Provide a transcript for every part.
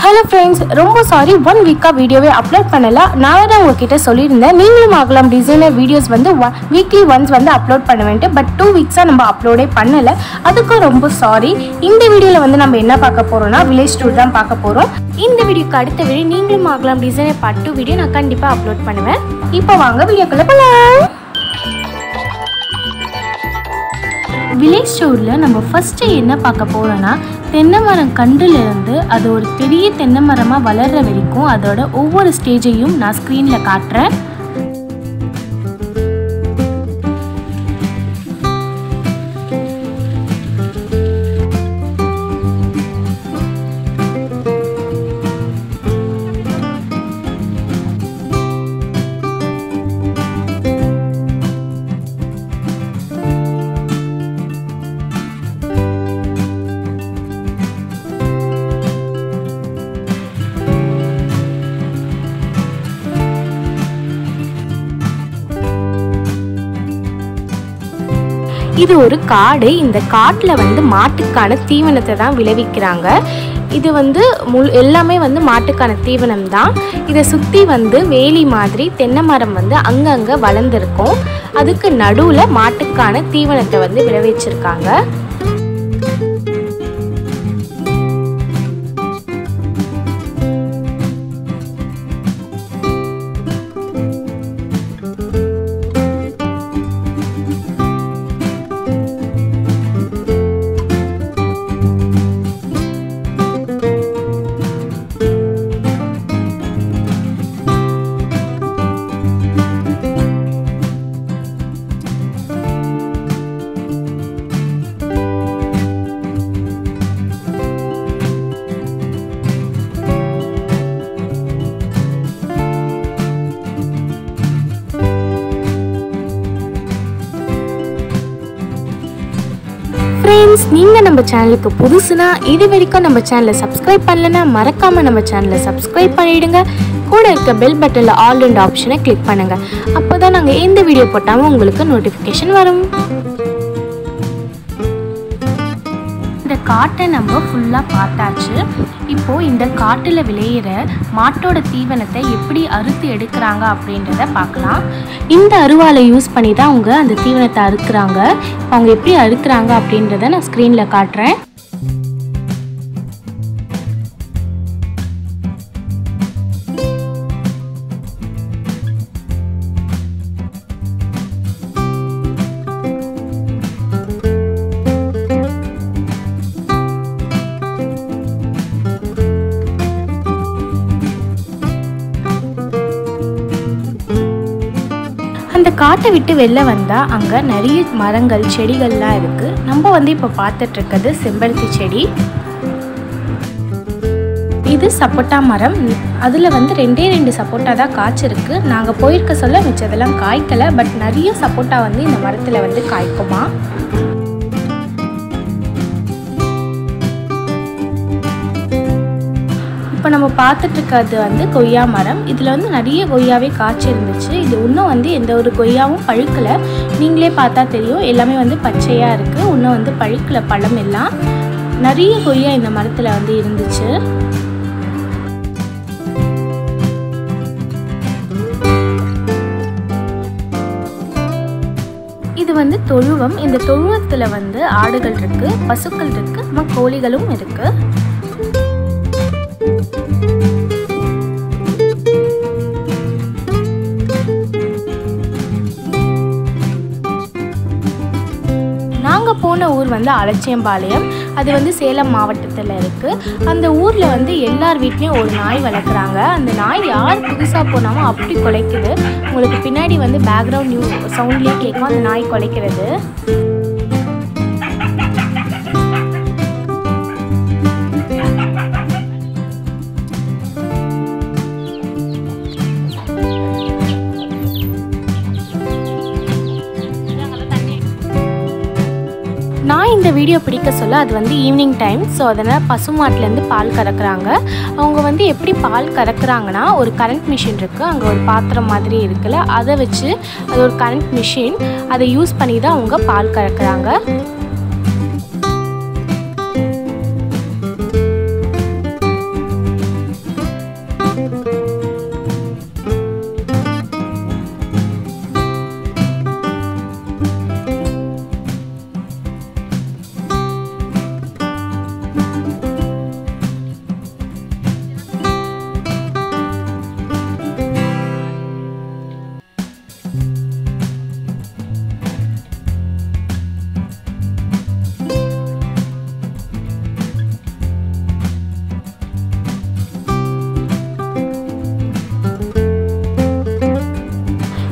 Hello friends, ரொம்ப sorry 1 வீக்கா வீடியோவே அப்லோட் பண்ணல. நான் தான் உங்ககிட்ட சொல்லியிருந்தேன் நீங்களும் ஆகலாம் டிசைனர் வீடியோஸ் வந்து வீக்லி ஒன்ஸ் வந்து அப்லோட் பண்ணுவேன்ட்டு. பட் 2 வீக்ஸா நம்ம அப்லோடே பண்ணல. அதுக்கு ரொம்ப சாரி. இந்த வீடியோல வந்து நம்ம என்ன பார்க்க போறோம்னா வில்லேஜ் டூர் தான் பார்க்க போறோம். இந்த வீடியோக்கு அடுத்த வீடியோ நீங்களும் ஆகலாம் டிசைனர் பார்ட் 2 வீடியோ நான் கண்டிப்பா அப்லோட் பண்ணுவேன். இப்போ வாங்க வீடியோக்குள்ள போலாம். வில்லேஜ் டூரில் நம்ம ஃபஸ்ட்டு என்ன பார்க்க போகிறோன்னா தென்னை மரம் கன்றுலேருந்து அது ஒரு பெரிய தென்னை மரமாக வளர்கிற வரைக்கும் அதோட ஒவ்வொரு ஸ்டேஜையும் நான் ஸ்க்ரீனில் காட்டுறேன். இது ஒரு காடு. இந்த காட்டில் வந்து மாட்டுக்கான தீவனத்தை தான் விளைவிக்கிறாங்க. இது வந்து எல்லாமே வந்து மாட்டுக்கான தீவனம் தான். இதை சுற்றி வந்து வேலி மாதிரி தென்னை மரம் வந்து அங்கங்கே வளர்ந்துருக்கும். அதுக்கு நடுவில் மாட்டுக்கான தீவனத்தை வந்து விளைவிச்சிருக்காங்க. ஃப்ரெண்ட்ஸ், நீங்கள் நம்ம சேனலுக்கு புதுசுனா இது வரைக்கும் நம்ம சேனலை சப்ஸ்கிரைப் பண்ணலன்னா மறக்காமல் நம்ம சேனலை சப்ஸ்கிரைப் பண்ணிவிடுங்க. கூட இருக்க பெல் பட்டனில் ஆல் அண்ட் ஆப்ஷனை கிளிக் பண்ணுங்கள். அப்போ தான் நாங்கள் எந்த வீடியோ போட்டாலும் உங்களுக்கு நோட்டிஃபிகேஷன் வரும். இந்த காட்டை நம்ம ஃபுல்லாக பார்த்தாச்சு. இப்போது இந்த காட்டில் விளையிற மாட்டோட தீவனத்தை எப்படி அறுத்து எடுக்கிறாங்க அப்படின்றத பார்க்கலாம். இந்த அருவாலை யூஸ் பண்ணி தான் அவங்க அந்த தீவனத்தை அறுக்கிறாங்க. அவங்க எப்படி அறுக்கிறாங்க அப்படின்றத நான் ஸ்க்ரீனில் காட்டுறேன். அந்த காட்டை விட்டு வெளில வந்தால் அங்கே நிறைய மரங்கள் செடிகள்லாம் இருக்குது. நம்ம வந்து இப்போ பார்த்துட்ருக்கிறது செம்பருத்தி செடி. இது சப்போட்டா மரம். அதில் வந்து 2 சப்போட்டா தான் காய்ச்சிருக்கு. நாங்கள் போயிருக்க சொல்ல மிச்சதெல்லாம் காய்க்கலை. பட் நிறைய சப்போட்டா வந்து இந்த மரத்தில் வந்து காய்க்குமா. இப்போ நம்ம பார்த்துட்ருக்கிறது வந்து கொய்யா மரம். இதில் வந்து நிறைய கொய்யாவே காய்ச்சி இருந்துச்சு. இது இன்னும் வந்து எந்த ஒரு கொய்யாவும் பழுக்கலை. நீங்களே பார்த்தா தெரியும், எல்லாமே வந்து பச்சையாக இருக்குது. இன்னும் வந்து பழுக்கலை பழம் எல்லாம். நிறைய கொய்யா இந்த மரத்தில் வந்து இருந்துச்சு. இது வந்து தொழுவம். இந்த தொழுவத்தில் வந்து ஆடுகள் இருக்குது, பசுக்கள் இருக்குது, நம்ம கோழிகளும் இருக்குது. நாங்கள் போன ஊர் வந்து அலட்சியம்பாளையம். அது வந்து சேலம் மாவட்டத்தில் இருக்குது. அந்த ஊரில் வந்து எல்லார் வீட்லேயும் ஒரு நாய் வளர்க்குறாங்க. அந்த நாய் யார் புதுசாக போனாலும் அப்படி குலைக்குது. உங்களுக்கு பின்னாடி வந்து பேக்ரவுண்ட் சவுண்ட்லேயே கேட்கும் அந்த நாய் குலைக்கிறது. நான் இந்த வீடியோ பிடிக்க சொல்ல அது வந்து ஈவினிங் டைம். ஸோ அதனால் பசுமாட்டிலேருந்து பால் கறக்குறாங்க. அவங்க வந்து எப்படி பால் கறக்குறாங்கன்னா, ஒரு கரண்ட் மிஷின் இருக்குது. அங்கே ஒரு பாத்திரம் மாதிரி இருக்குல்ல, அதை வச்சு அது ஒரு கரண்ட் மிஷின், அதை யூஸ் பண்ணி தான் அவங்க பால் கறக்குறாங்க.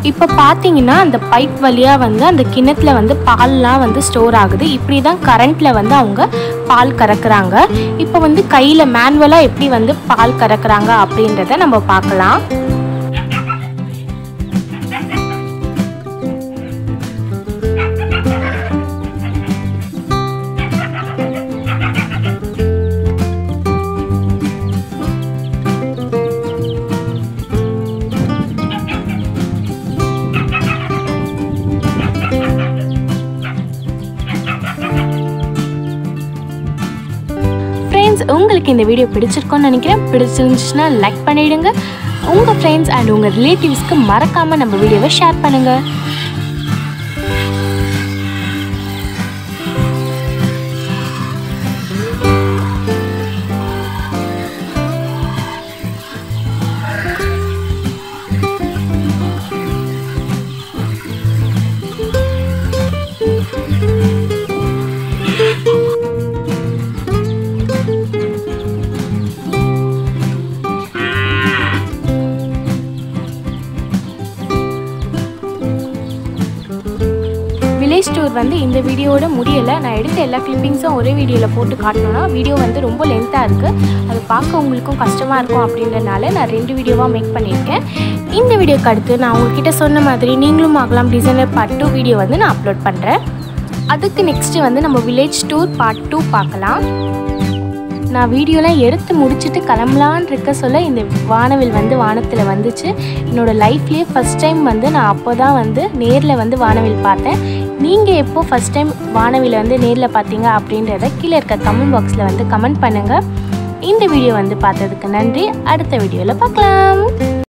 இப்போ பார்த்தீங்கன்னா அந்த பைப் வழியாக வந்து அந்த கிணத்துல வந்து பால்லாம் வந்து ஸ்டோர் ஆகுது. இப்படி தான் கரண்ட்டில் வந்து அவங்க பால் கறக்குறாங்க. இப்போ வந்து கையில் மேனுவலாக எப்படி வந்து பால் கறக்குறாங்க அப்படின்றத நம்ம பார்க்கலாம். உங்களுக்கு இந்த வீடியோ பிடிச்சிருக்கும்னு நினைக்கிறேன். பிடிச்சிருந்துச்சுன்னா லைக் பண்ணிடுங்க. உங்கள் ஃப்ரெண்ட்ஸ் அண்ட் உங்கள் ரிலேட்டிவ்ஸ்க்கு மறக்காமல் நம்ம வீடியோவை ஷேர் பண்ணுங்கள். வில்லேஜ் டூர் வந்து இந்த வீடியோவோட முடியலை. நான் எடுத்த எல்லா கிளிப்பிங்ஸும் ஒரே வீடியோவில் போட்டு காட்டணும்னா வீடியோ வந்து ரொம்ப லென்த்தாக இருக்குது. அது பார்க்க உங்களுக்கும் கஷ்டமாக இருக்கும் அப்படின்றனால நான் 2 வீடியோவாக மேக் பண்ணியிருக்கேன். இந்த வீடியோக்கு அடுத்து நான் உங்கள்கிட்ட சொன்ன மாதிரி நீங்களும் ஆகலாம் டிசைனர் பார்ட் 2 வீடியோ வந்து நான் அப்லோட் பண்ணுறேன். அதுக்கு நெக்ஸ்ட்டு வந்து நம்ம வில்லேஜ் டூர் பார்ட் 2 பார்க்கலாம். நான் வீடியோலாம் எடுத்து முடிச்சுட்டு கிளம்பலான்னு இருக்க சொல்ல இந்த வானவில் வந்து வானத்தில் வந்துச்சு. என்னோடய லைஃப்லேயே ஃபஸ்ட் டைம் வந்து நான் அப்போ தான் வந்து நேரில் வந்து வானவில் பார்த்தேன். நீங்கள் எப்போ ஃபஸ்ட் டைம் வானவில் வந்து நேரில் பார்த்தீங்க அப்படின்றத கீழே இருக்க கமெண்ட் பாக்ஸில் வந்து கமெண்ட் பண்ணுங்கள். இந்த வீடியோ வந்து பார்த்ததுக்கு நன்றி. அடுத்த வீடியோவில் பார்க்கலாம்.